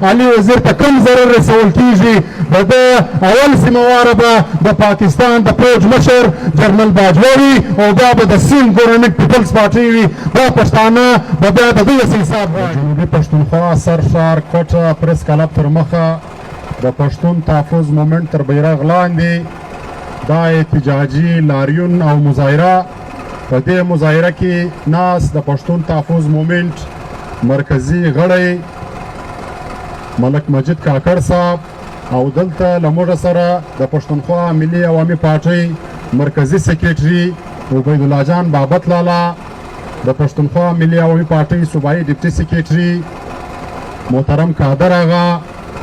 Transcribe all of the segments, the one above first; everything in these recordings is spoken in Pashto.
علي وزیر ته کوم ضرر رسول کیږي د ده اول ذمهواره به د پاکستان د پوج مشر جنرال باجوه وي او بیا به د سیند ګورنمنټ پیپلز پارټي وي دا پښتانه به بیا د دوی حساب غواړي. جنوبي پښتونخوا سر ښار کوټه پرس کلب تر مخه د پښتون تحفظ مومنټ تر بیرغ لاندې دا احتجاجي لاریون او مظاهره په دې مظاهره کې ناس د پښتون تحفظ مومنټ مرکزي غړی ملک مجید کاکړ صاحب او دلته له موږ سره د پښتونخوا ملي عوامي پارټۍ مرکزي سکریټري عبید الله جان بابت لالا د پښتونخوا ملي عوامي پارټۍ صوبایي ډیپټي سکریټري محترم قادر آغا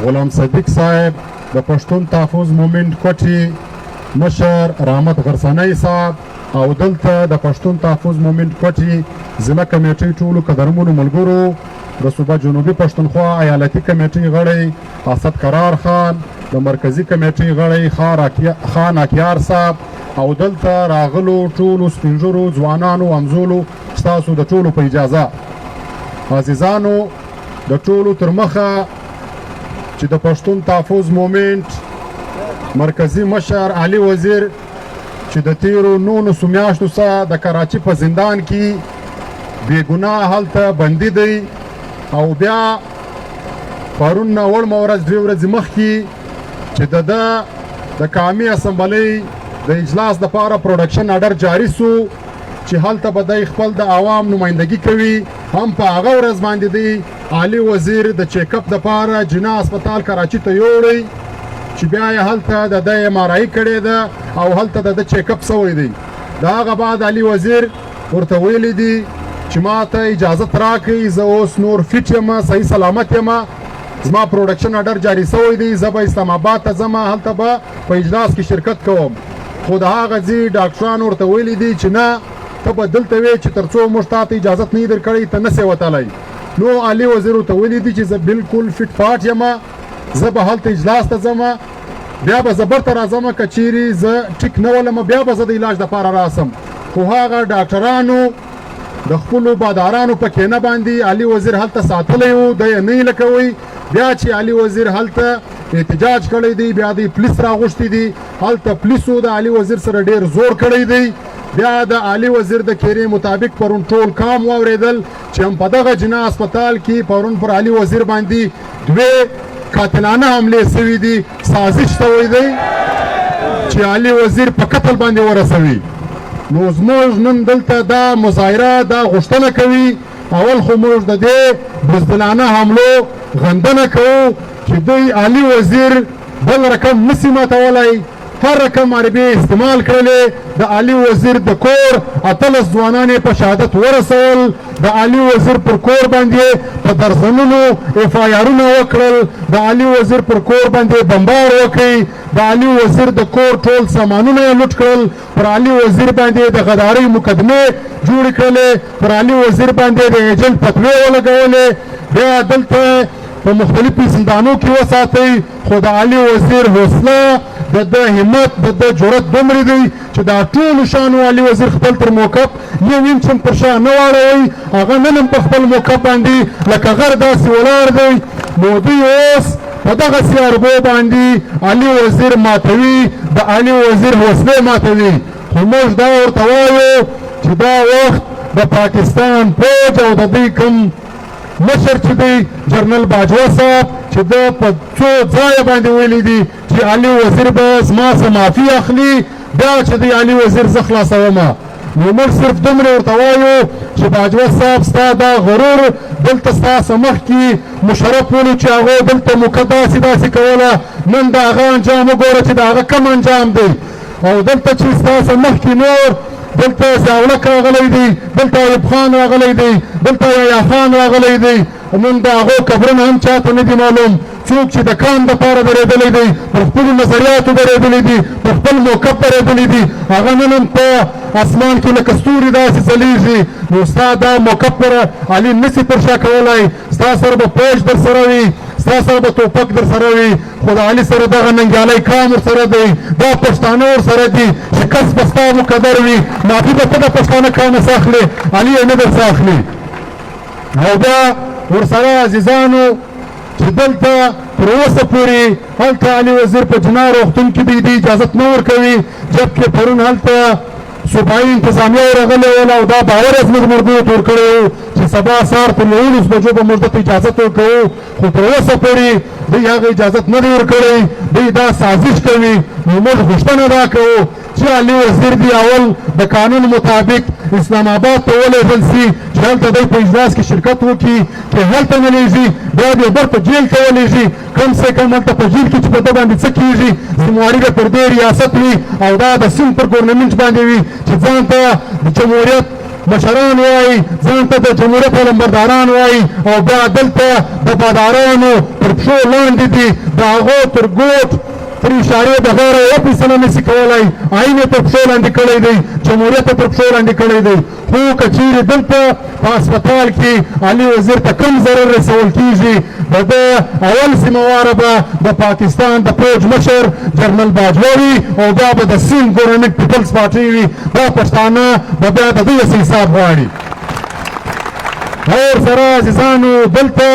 غلام صدیق صاحب د پښتون تحفظ مومنټ کوټي مشر رحمت غرسانی صاحب او دلته د پښتون تحفظ مومنټ کوټي ضلع کمیټۍ ټولو قدرمنو ملګرو د صوبه جنوبي پښتونخوا ایالتي کمیټۍ غړی اسد قرار خان د مرکزي کمیټۍ غړی خان اکیار صاحب او دلته راغلو ټولو سپینږیرو ځوانانو همزولو ستاسو د ټولو په اجازه عزیزانو د ټولو تر مخه چې د پښتون تحفظ مومنټ مرکزي مشر علي وزیر چې د تیرو 19 میاشتو څخه د کراچي په زندان کې بې ګناه هلته بندي دی او بیا پرون وړمه ورځ 2 ورځې مخکې چې د قومي اسمبلۍ د اجلاس دپاره پروډکشن آرډر جاري سو چې هلته به دی خپل د عوام نمایندګي کوي هم په هغه ورځ باندې دی علي وزیر د چیک اپ دپاره جنا هسپتال کراچي ته یوړی چې بیا یې هلته د ده ایم آر آی کړې ده او هلته د ده چیک اپ سوی دی د هغه بعد علي وزیر ورته ویلی دي چې ما ته اجازت راکړئ زه اوس نور فټ یم صحیح سلامت یم زما پروډکشن آرډر جاري سوی دی زه به اسلام آباد ته ځم هلته به په اجلاس کې شرکت کوم خو د هغه ځي ډاکټرانو ورته ویلي دي چې نه ته به دلته وې چې تر څو موږ تا ته اجازت نه درکړی ته نسې وتلی نو علي وزیر ورته ویلي دي چې زه بالکل فټ فاټ یم زه به هلته اجلاس ته ځم بیا به زه برته راځم که چیرې زه ټیک نه ولم بیا به زه د علاج دپاره راسم خو هغه ډاکټرانو د خپلو بادارانو په کینه باندې علي وزیر هلته ساتلی و دی یې نه یې لکوئ بیا چې علي وزیر هلته احتجاج کړی دی بیا د پولیس راغوښتي دي هلته پولیسو د علي وزیر سره ډیر زور کړی دی بیا د علي وزیر د کیرې مطابق پرون ټول کام واورېدل چې هم په دغه جنا هسپتال کې پرون پر علي وزیر باندې 2 قاتلانه حملې سوي دي سازش سوی دی چې علي وزیر په قتل باندې ورسوي نو زموږ نن دلته دا مظاهره دا غوښتنه کوي اول خو موږ د دې بزدلانه حملو غندنه کوو چې دوی علي وزیر بل رقم نسي ماتولی هر رقم عربي استعمال کړلې د علي وزیر د کور 18 ځوانان په شهادت ورسول د علي وزیر پر کور باندې په درځنونو اف آی آرونه وکړل د علي وزیر پر کور باندې بمبار وکړي د علي وزیر د کور ټول سامانونه یې لوټ کړل پر علي وزیر باندې د غدارۍ مقدمې جوړې کړلې پر علي وزیر باندې د ایجنټ فتوې ولګولې بیا دلته په مختلفو زندانو کې وساتئ خو د علي وزیر حوصله د همت د جرأت دومره دی چې دا ټولو شانو علي وزیر خپل تر موقف یو انچ هم پر شا نه واړوئ هغه نن هم په خپل موقف باندې لکه غر داسې ولاړ دی نو دوی اوس په دغسې اربو باندې علي وزیر ماتوي د علي وزیر حوصلې ماتوي خو موږ دا ورته وایو چې دا وخت د پاکستان فوج او د دوی کوم مشر چې دی جنرال باجوه صاحب چې ده په څو ځایه باندې ویلي دي چې علي وزیر به زما څه معافي اخلي بیا چې دی علي وزیر زه خلاصومه نو موږ صرف دومره ورته وایو چې باجوه صاحب ستا دا غرور دلته ستاسو مخکې مشرف ولو چې هغه دلته موقع داسې کوله نن د هغه انجام وګوره چې د هغه کم انجام دی او دلته چې ستاسو مخکې نور دلته زاولک راغلی دی دلته ایوب خان راغلی دی دلته یحیی خان راغلی دی نن د هغو قبرونه هم چاته نه دي معلوم څوک چې د کان دپاره درېدلی دی پر خپلو نظریاتو درېدلی دي پر خپل موقف درېدلی دي هغه نن هم په اسمان کې لکه ستوري داسې ځلیږي نو ستا دا موقف پر علي نسي پر شا کولی ستا سره به پوج در سره وي ستا سره به توپک در سره وي خو د علي سره دغه ننګیالی کام ورسره دی دا پښتانه ورسره دي شکست به ستا مقدر وي معافي به ته د پښتانه کار نه څه اخلې علي یې نه در څه اخلي او بیا ورسره عزیزانو چې دلته تر اوسه پورې هلته علي وزیر په جناه روغتون کې دوی اجازت نه ورکوي، جبکې پرون هلته صوبایي انتظامیه ورغلې وله او دا باور یې زموږ ملګرو ته ورکړی و چې سبا سهار تر 11 بجو به موږ دته اجازت ورکوو، خو تر اوسه پورې دوی هغه اجازت نه دی ورکړی، دوی دا سازش کوي. نو موږ غوښتنه دا کوو چې علي وزیر دی اول د قانون مطابق اسلام آباد ته ولېږل سي چې هلته دی په اجلاس کې شرکت وکړي، که هلته نه لېږي بیا دې بیرته جیل ته ولېږي، کم سے کم هلته په جیل کې چې په ده باندې څه کېږي ذمواري به پر دې ریاست وي او دا د سند پر ګورنمنټ باندې وي چې ځان ته د جمهوریت مشران وایي، ځان ته د جمهوریت علمبرداران وایي او بیا دلته د بادارانو تر پښو لاندې دي، د هغو تر ګوټ تر اشارې بغیر یو فیصله نشي کولی، آئین یې تر پښو لاندې کړی دی، جمهوریت یې تر پښو لاندې کړی دی. خو که چیرې دلته په هسپتال کې علي وزیر ته کم ضرر رسول کېږي، د ده اول ذمهواره به د پاکستان د پوج مشر جنرال باجوه وي او بیا به د سند ګورنمنټ پیپلز پارټۍ وي، دا پښتانه به بیا د دوی حساب غواړي. اور سره عزیزانو دلته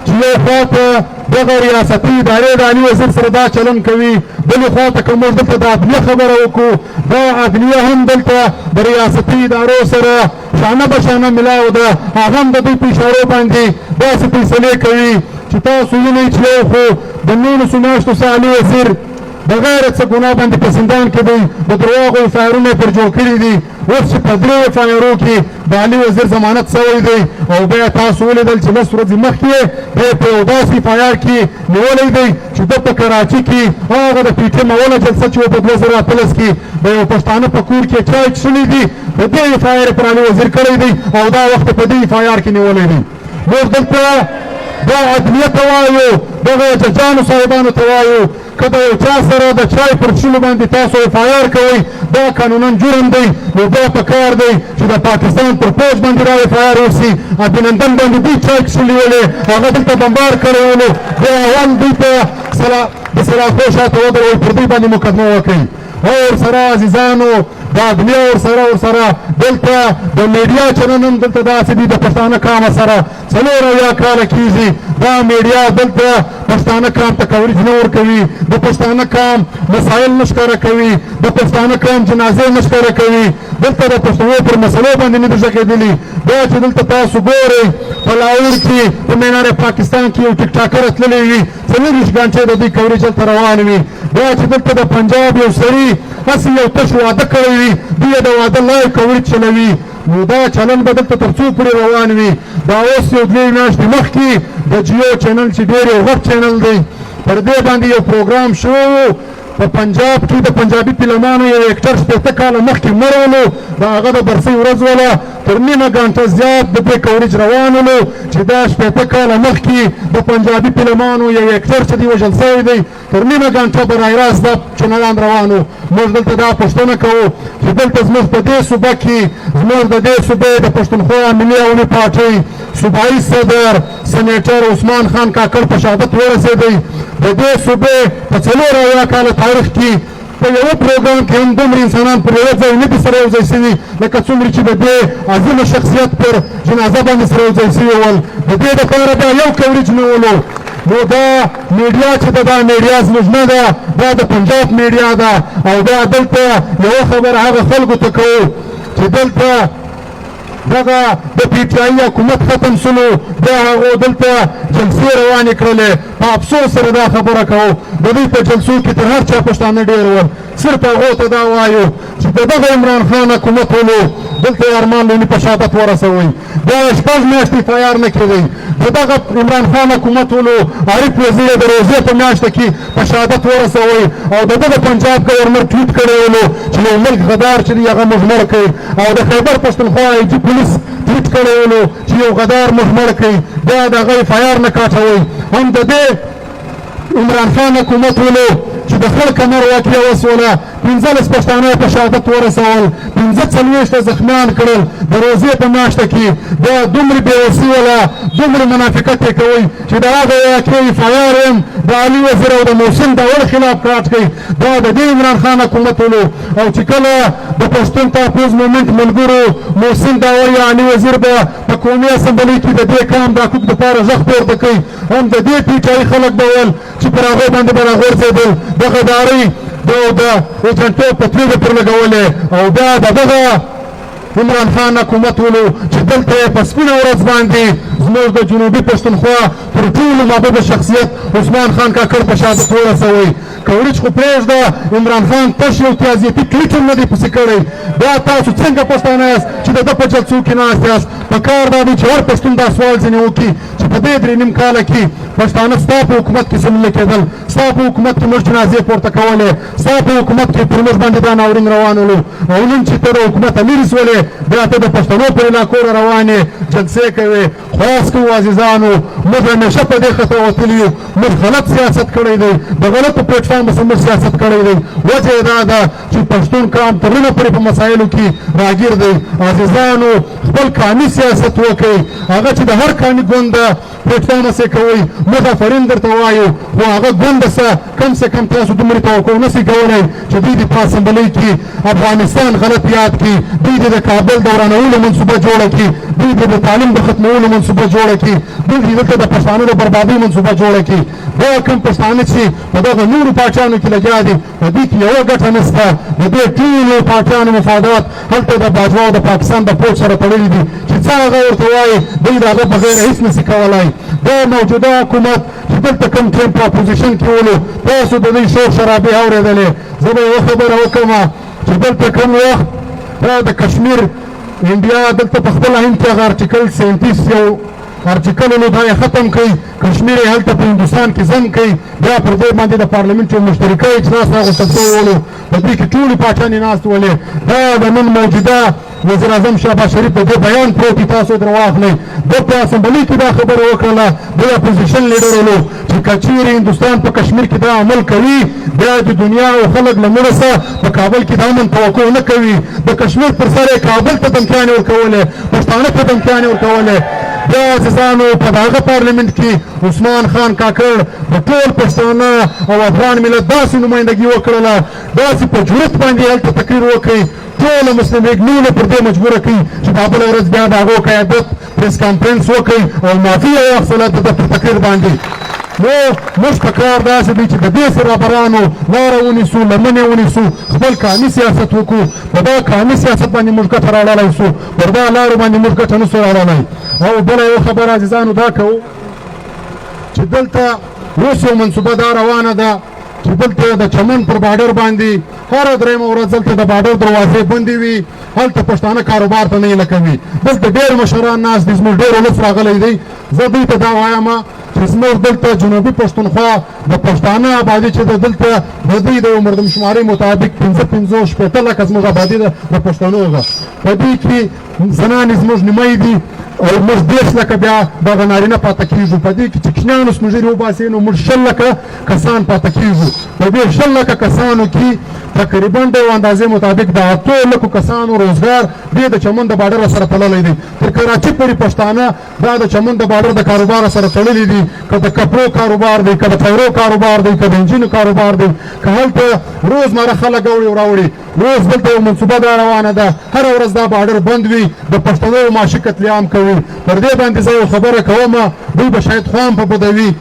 چې یو خواته دغه ریاستي ادارې د علي وزیر سره دا چلن کوي، بلې خواته که موږ دلته د عدلیه خبره وکړو، دا عدلیه هم دلته د ریاستي ادارو سره شانه به شانه ملاو ده، هغه هم د دوی په اشارو باندې داسې فیصلې کوي چې تاسو وینئ چې یو خو د 19 میاشتو څخه علي وزیر بغیر څه ګناه باندې په زندان کې دی، د دروغو اف آی آرونه یې پر جوړ کړي دي، اوس چې په 3 اف آی آرو کې د علي وزیر ضمانت سوی دی او بیا تاسو ولیدل چې 10 ورځې مخکې بیا په یو داسې اف آی آر کې نیولی دی چې ده په کراچي کې هغه د پي ټي ایم اوله جلسه چې وه په 2018 کې د یو پښتانه په کور کې چای څښلي دي، د دې اف آی آر پر علي وزیر کړی دی او دا وخت په دې اف آی آر کې نیولی دی. موږ دلته دا عدلیه ته وایو، دغه ججانو صاحبانو ته وایو که د یو چا سره د چای پر څښلو باندې تاسو اف آی آر کوئ دا قانونا جرم دی، نو دا پکار دی چې د پاکستان پر پوج باندې را اف آی آر وسي، ابینندن باندې دوی چای څښلي ولې هغه دلته بمبار کړی ولو، بیا اول دوی ته د سلاخو شاته ودروئ پر دوی باندې مقدمه وکړئ. اور سره عزیزانو د عدلیه ورسره دلته د میډیا چلن هم دلته داسې دي، د پښتانه قام سره 4 کاله کېږي دا میډیا دلته پښتانه قام ته کوریج نه ورکوي، د پښتانه قام مسایل نه ښکاره کوي، د پښتانه قام جنازې نه ښکاره کوي، دلته د پښتنو پر مسلو باندې نه دي غږېدلي. بیا چې دلته تاسو ګورئ په لاهور کې په مینار پاکستان کې یو ټیک ټاکر تللی وي 24 غنټې د دوی کوریج هلته روان وي. بیا چې دلته د پنجاب یو سړي هسې یو تش واده کړی وي دوی یې د واده لایو کوریج چلوي، نو دا چلن به دلته تر څو پورې روان وي. دا اوس یو 2 میاشتې مخکې د جیو چینل چې ډېر یو غټ چینل دی پر دې باندې یو پروګرام شوی و په پنجاب کې د پنجابي فلمانو یو اکټر 15 کاله مخکې مرولو، د هغه د برسۍ ورځ وله تر 1.5 غنټه زیات د دې کوریج روان ولو چې دا 15 کاله مخکې د پنجابي فلمانو یو اکټر چې دی وژل سوی دی تر 1.5 غنټه براه راست دا چینلان روان و. موږ دلته دا پوښتنه کوو چې دلته زموږ په دې صوبه کې زموږ د دې صوبې د پښتونخوا ملي عوامي پارټۍ صوبایي صدر سینیټر عثمان خان کاکړ په شهادت ورسېدی. د دې صوبې په 4 کاله تاریخ کې په یوه پروګرام کې هم دومره انسانان پر یوه ځای نه دي سره یو ځای شوي لکه څومره چې د دې عظیمه شخصیت پر جنازه باندې سره یو ځای شوي ول. د دې دپاره بیا یو کوریج نه ولو. نو دا میډیا چې ده دا میډیا زموږ نه ده، دا د پنجاب میډیا ده او دا دلته یوه خبره هغه خلکو ته کوو چې دلته دغه د پی ټي آی حکومت ختم سلو بیا هغو دلته جلسې روانې کړلې. په افسوس سره دا خبره کوو د دوی په جلسو کې تر هر چا پښتانه ډېر ول، صرف هغو ته دا وایو چې د دغه عمران خان حکومت ولو دلته یې ارمان لوني په شهادت ورسوئ، بیا 6 میاشتې اف آی آر نه کېدی. د دغه عمران خان حکومت ولو عارف وزیر د روزې په میاشته کې په شهادت ورسوئ او د دغه پنجاب گورنر ټویټ کړی ولو چې یو ملک غدار چې دی هغه موږ مړ کړئ، او د خیبر پښتونخوا آی جي پولیس ټویټ کړی ولو چې یو غدار موږ مړ کړئ، بیا د هغه اف آی آر نه کاټوئ. هم د دې عمران خان حکومت ولو چې د خړ کمر واقعه وسوله 15 پښتانه په شهادت ورسول، 45 زخمیان کړل د روزې په میاشته کې. دا دومره بېوسي وله دومره منافقت یې کوئ چې د هغه واقعې اف آی آر هم د علي وزیر او د محسن داول خلاف کاټ کوي. دا د دې عمران خان حکومت ولو او چې کله د پښتون تحفظ مومنټ ملګرو محسن داول یا علي وزیر به په قومي اسمبلی کې د دې کام د حقوق دپاره غږ پورته کوي هم د دې پی ټی آی خلک به ویل چې پر هغو باندې به راغورځېدل د غدارۍ د ایجنټوب پتلې به پر لګولې او بیا د دغه عمران خان حکومت ولو چې دلته یې په سپینه ورځ باندې زموږ د جنوبي پښتونخوا تر ټولو محبوب شخصیت عثمان خان کاکړ په شهادت ورسوئ که وریج خو پرېږده عمران خان تش یو تیازیتي ټویټ هم نه دی پسې کړی بیا تاسو څنګه پښتانه یاست چې د ده په جلسو کې ناست یاست پکار دا دی چې هر پښتون دا سوال ځینې وکړي چې په دې درې نیم کاله کې پښتانه ستا په حکومت کې څه کېدل ستا په حکومت کې موږ جنازې پورته کولې ستا په حکومت کې پر موږ باندې دا ناورین روان ولو او نن چې ته د حکومته لرې سولې بیا ته د پښتنو پر علاقو روان یې جلسې کوې خواست کوو عزیزانو موږ همیشه په دې خطه وتلي یو موږ غلط سیاست کړی دی د غلطو پلیټفارم پسې موږ سیاست کړی دی وجه یې دا ده چې پښتون قام تر ننه پورې په مسایلو کې راګیر دی عزیزانو خپل قامي سیاست وکړئ هغه چې د هر قامي ګوند پلیټفارم پسې کوئ موږ آفرین درته وایو خو هغه ګوند څه کم سے کم تاسو دومره توقع نشئ کولی چې دوی د په اسمبلۍ کې افغانستان غلط یاد کړي دوی د کابل د ورانولو منصوبه جوړه کړي دوی د تعلیم د ختمولو منصوبه جوړه کړي دوی دلته د پښتانه د بربادۍ منصوبه جوړه کړي دا کوم پښتانه چې په دغه نورو پاچانو کې لګیا دي په دې کې یوه ګټه نشته د دې ټولو پاچانو مفادات هلته د باجوا او د پاکستان د پوځ سره تړلي دي چې څه هغه ورته وایي دوی د هغه بغیر هېڅ نشي کولی دا موجوده حکومت چې دلته کوم ټیم په اپوزیشن کې ولو تاسو د دوی شور شرابې اورېدلې زه به یوه خبره وکړم چې دلته کوم وخت دا د کشمیر انډیا دلته په خپل هند کې هغه ارټیکل 37 یو ارټیکل ولو دا یې ختم کړي کشمیر یې هلته په هندوستان کې ځنډ کړي بیا پر دې باندې د پارلمنټ یو مشترکه اجلاس راغوښتل شوی ولو په دې کې ټولې پاچانې ناست ولې دا د نن موجوده وزیر اعظم شهباز شریف په دې بیان پروت دي تاسو ترې واخلئ ده په اسمبلۍ کې دا خبره وکړله د اپوزیشن لیډر ولو چې که چیرې هندوستان په کشمیر کې دا عمل کوي بیا د دنیا او خلک له موږ څخه په کابل کې د امن توقع نه کوي د کشمیر پر سر یې کابل ته دمکیانې ورکولې پښتانه ته دمکیانې ورکولې بیا عزیزانو په دغه پارلمنټ کې عثمان خان کاکړ د ټول پښتانه او افغان ملت داسې نمایندګي وکړله داسې په جرأت باندې هلته تقریر وکړي ټوله مسلم لیګ نوله پر دې مجبوره کوي چې دا بله ورځ بیا د هغو قیادت پریس کانفرنس وکړي او معافي یې واخیستله د ده پر تقریر باندې نو موږ په کار داسې دی چې د دې رهبرانو لاره ونیسو لمنې ونیسو خپل قامي سیاست وکړو په دا قامي سیاست باندې موږ ګټه راوړلی سو پر دا لارو باندې موږ ګټه نسو راوړلی او بله یو خبره عزیزانو دا کوو چې دلته اوس یو منصوبه دا روانه ده چې دلته د چمن پر باډر باندې هره درېیمه ورځ دلته د باډر دروازې بندې وي هلته پښتانه کاروبار ته نه یې لکوي دلته ډېر مشران ناست دي زموږ ډېر ولس راغلی دی زه دوی ته دا وایم چې زموږ دلته جنوبي پښتونخوا د پښتانه آبادي چې دلته د دوی د مردمشمارۍ مطابق 55 لکه زموږ آبادي ده د پښتنو ده په دې کې زنانې زموږ نیمۍ دي او موږ 10 لکه بیا دغه نارینه پاته کېږو په دې کې چې کوچنیانو سپین ږیري وباسي نو موږ 6 لکه کسان پاته کېږو په دې 6 لکه کسانو کې تقریبا د اندازې مطابق د 8 لکو کسانو روزګار دې د چمن د باډر سره تړلی دی تر کراچي پورې پښتانه دا د چمن د باډر د کاروبار سره تړلي دي که د کپړو کاروبار دی که د ټایرو کاروبار دی که د انجینو کاروبار دی که هلته روزمره خلک اوړي او راوړي روز دلته یو منصوبه دا روانه ده هره ورځ دا باډر بند وي د پښتنو معاشي قتلیعام کوي پر دې باندې زه یو خبره کوم دوی به شاید خوا هم په بدوي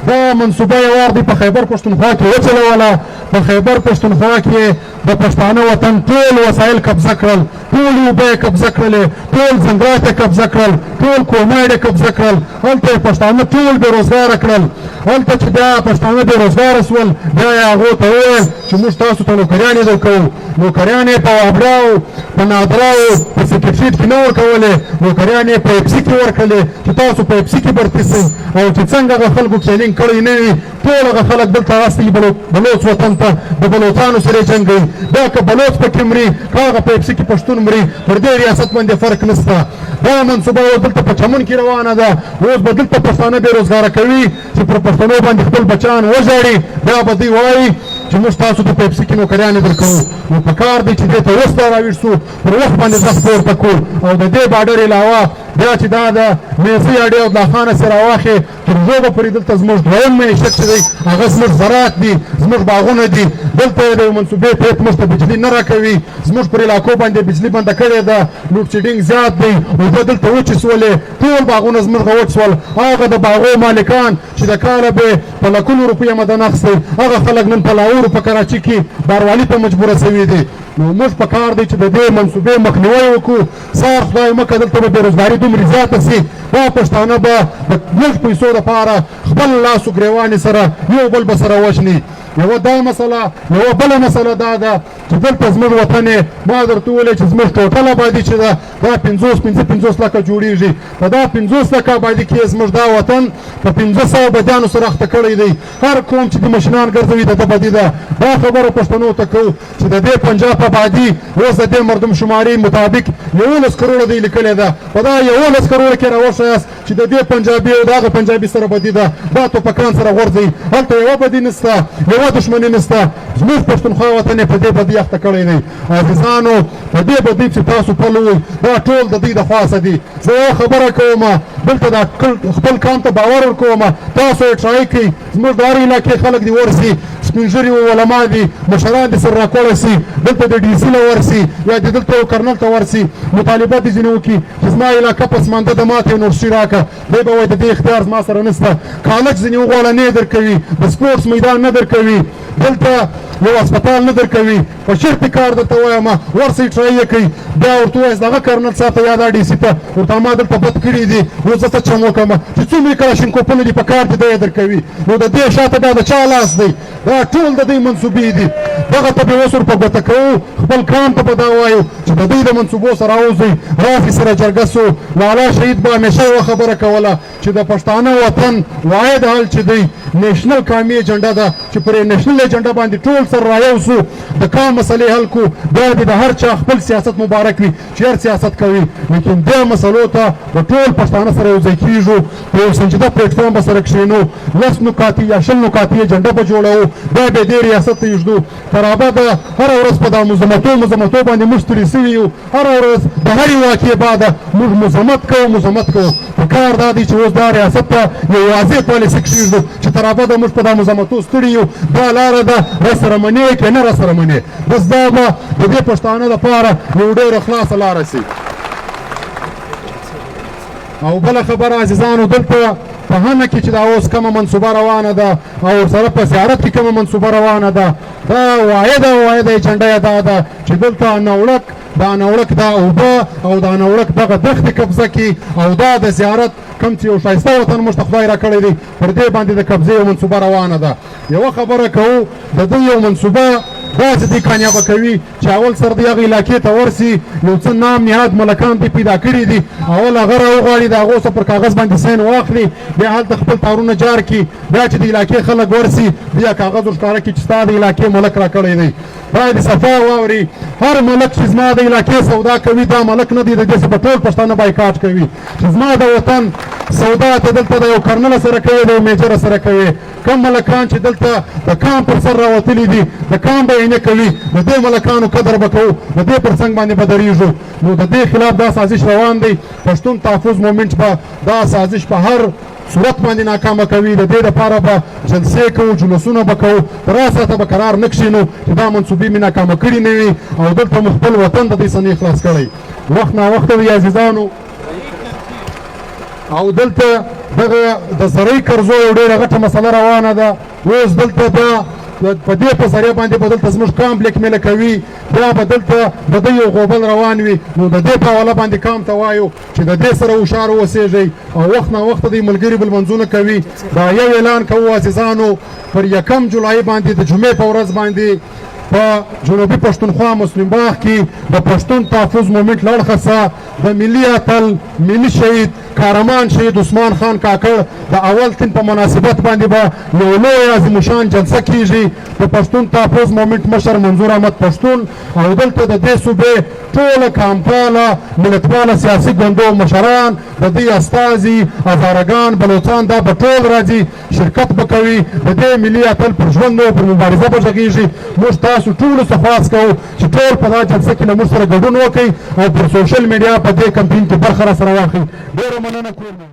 دا منصوبه یې وار دی په خیبر پښتونخوا کې وچلوله په خیبر پښتونخوا کې د پښتانه وطن ټول وسایل قبضه کړل ټول اوبه یې قبضه کړلې ټول ځنګلات یې قبضه کړل ټول کوماډ یې قبضه کړل هلته یې پښتانه ټول بېروزګاره کړل هلته چې بیا پښتانه بېروزګاره سول بیا یې هغو ته وویل چې موږ تاسو ته نوکریانې درکوو نوکریان یې په وابراو په نادراو په سکرټریټ کې نه ورکولې نوکریان یې په اپسي کې ورکړلې چې تاسو په اپسي کې برتي سئ او چې څنګه هغه خلکو ټریننګ کړی نه وي ټول هغه خلک دلته راستلي بلوڅ وطن ته د بلوڅانو سره یې جنګوي دا که بلوڅ پکې مري که هغه په اپسي کې پښتون مري پر دې ریاست باندې فرق نشته دا منصوبه دلته په چمن کې روانه ده اوس به دلته پښتانه بېروزګاره کوي چې پر پښتنو باندې خپل بچیان وژاړي بیا به دوی وایي چې موږ تاسو ته په اپسي کې نوکریانې درکوو نو په کار دی چې دې ته اوس راویښ سو پر وخت باندې غږ پورته کړو او د دې باډر علاوه بیا چې دا د میزي اډې او د خانه سره واخې تر ژوبه پورې دلته زموږ دویم معیشت چې دی هغه زموږ زراعت دي زموږ باغونه دي دلته د منصوبې تحت موږ ته بجلي نه راکوي زموږ پر علاقو باندې بجلي بنده کړې ده لوډ شیډینګ زیات دی اوبه دلته وچې سولې ټول باغونه زموږ وچ سول هغه د باغو مالکان چې د کاله به په لکونو روپیه مدن اخیستی هغه خلک نن په لاهور په کراچي کې باروالي ته مجبوره سوي دي نو موږ په کار دی چې د دې منصوبې مخنیوی وکړو سار خدای مکه دلته به بېروزګاري دومره زیاته سي دا پښتانه به د لږ پیسو دپاره خپل لاسو ګرېوانې سره یو بل به سره وشني یوه دا مسله یوه بله مسله دا ده چې دلته زموږ وطن ما درته وویلې چې زموږ ټوټل آبادي چې ده دا 50 لکه جوړېږي په دا 50 لکه آبادي کې زموږ دا وطن په 500 بدیانو سره اخته کړی دی هر قوم چې د مشران ګرځوي د ده بدي ده دا خبره پښتنو ته کوو چې د دې پنجاب آبادي اوس د دې مردم شماري مطابق 11 کروړه دی لیکلې ده په دا 11 کروړه کې راوښیاست چې د دې پنجابي او دغه پنجابي سره بدي ده دا توپکان سره غورځي هلته یوه بدي نشته یوه دښمني نشته زموږ پښتونخوا وطن یې په دې بدي اخته کړی دی عزیزانو په دې بدي چې تاسو پل ووئ دا ټول د دوی د خواسه دي زه یوه خبره کوم دلته دا خپل کام ته باور ورکوم تاسو یې ټرای کوئ زموږ د هر علاقې خلک دې ورسي سپین ږیري علما دي مشران دې سره راکوړه سي دلته د ډي سي له ورسي یا دې دلته یو کرنل ته ورسي مطالبه دې ځینې وکړي چې زما علاقه پسمانده ده ماته یونیورسټي راکړه دی به وایي د دې اختیار زما سره نشته کالج ځینې وغواړه نه یې درکوي د سپورټس میدان نه درکوي دلته یو هسپتال نه درکوي په شرطي کار درته وایم ورسئ ټرای یې کوي بیا ورته ووایاست دغه کرنل صاحب ته یا دا ډي سي ته ورته ما دلته بد کړي دي اوس زه څه چم وکړم چې څومره کلاشینکوفونه دي په کار دي دا یې درکوي نو د دې شاته دا د چا لاس دی دا ټول د دوی منصوبې دي دغه ته به اوس ور په ګوته کوو خپل کام ته به دا وایو چې د دوی د منصوبو سره اوځئ رافي سره جرګه سو لالا شهید به همیشه یوه خبره کوله چې د پښتانه وطن واحد حل چې دی نیشنل قومي ایجنډا ده چې پر نیشنل ایجنډا باندې ټول سره رایو سو د کام مسلې حل کو بیا دې د هر چا خپل سیاست مبارک وي چې هر سیاست کوي لیکن دې مسلو ته د ټول پښتانه سره یوځای کېږو په یو سنجیده پلیټفارم به سره کښېنو 10 نکاتې یا 20 نکاتې ایجنډا به جوړوو بیا به دې ریاست ته یږدو تر ابده هره ورځ په دا مزمتو باندې موږ ستړي سوي یو هره ورځ د هرې واقعې بعده موږ مزمت کوو په کار دا دی چې اوس دا ریاست ته یو واضح پالیسي کښېږدو چې تر ابده موږ په دا مزمتو ستړي یو دا لاره ده راسره منې که نه راسره منې بس دا به د دې پښتانه لپاره یو ډېره خلاصه لاره سي او بله خبره عزیزانو دلته په هنه کې چې دا اوس کومه منصوبه روانه ده او ورسره په زیارت کې کومه منصوبه روانه ده دا واحده ایجنډا یې دا ده چې دلته نوړک دا اوبه او دا نوړک دغه دښتې قبضه کړي او دا د زیارت کوم چې یو ښایسته وطن موږ ته خدای راکړی دی پر دې باندې د قبضې یو منصوبه روانه ده یوه خبره کوو د دوی یو منصوبه داسې دی کامیابه کوي چې اول سر د هغې علاقې ته ورسي یو څه نام نهاد ملکان دې پیدا کړي دي اول هغه راوغواړي د هغو څه پر کاغذ باندې سین واخلي بیا هلته خپل تارونه جار کړي بیا چې د علاقې خلک ورسي بیا کاغذ ورښکاره کړي چې ستا د علاقې ملک راکړی دی باید صفا واوري هر ملک چې زما د علاقې سودا کوي دا ملک نه دی د دې څه به ټول پښتانه بایکاټ کوي چې زما د وطن سودا ته دلته د یو کرنله سره کوي د یو میجره سره کوي کم ملکان چې دلته د کام پر سر راوتلي دي د کام به یې نه کوي د دې ملکانو قدر به کوو د دې پر څنګ باندې به درېږو نو د دې خلاف دا سازش روان دی پښتون تحفظ مومنټ به دا سازش په هر صورت باندې ناکامه کوي د دې لپاره به جلسې کوو جلوسونه به کوو تر هغه ته به قرار نه کښېنو چې دا منصوبې مې ناکامه کړي نه وي او دلته مو خپل وطن د دې څه خلاص کړی وخت ناوخته وي عزیزانو او دلته دغه د زرعي قرضو یو ډېره غټه مسله روانه ده اوس دلته دا په دې په ذریعه باندې به دلته زموږ کام بلیک میله کوي بیا به دلته د دوی یو غوبل روان وي نو د دې په حواله باندې کام ته وایو چې د دې سره هوښیار اوسېږئ او وخت ناوخته دوی ملګري بلمنځونه کوي دا یو اعلان کوو عزیزانو پر 1 جولای باندې د جمعې په ورځ باندې په جنوبي پښتونخوا مسلم باغ کې د پښتون تحفظ مومنټ له اړخه د ملي اتل ملي شهید کارمان شهید عثمان خان کاکړ د اول تن په مناسبت باندې به یو لوی عظیم شان جلسه کیږي د پښتون تحفظ مومنټ مشر منظور احمد پښتون او دلته د دې صوبې ټوله کامپاله ملتپاله سیاسي ګوندو مشران د دې استازي هزارګان بلوچان دا به ټول راځي شرکت به کوي د دې ملي اتل پر ژوند او پر مبارزه به غږیږي موږ تاسو ټولو څخه خواست کوو چې ټول په دا جلسه کې له موږ سره ګډون وکړئ او پر سوشل میډیا په دې کمپین کې برخه راسره واخلئ ډېره مننه کوم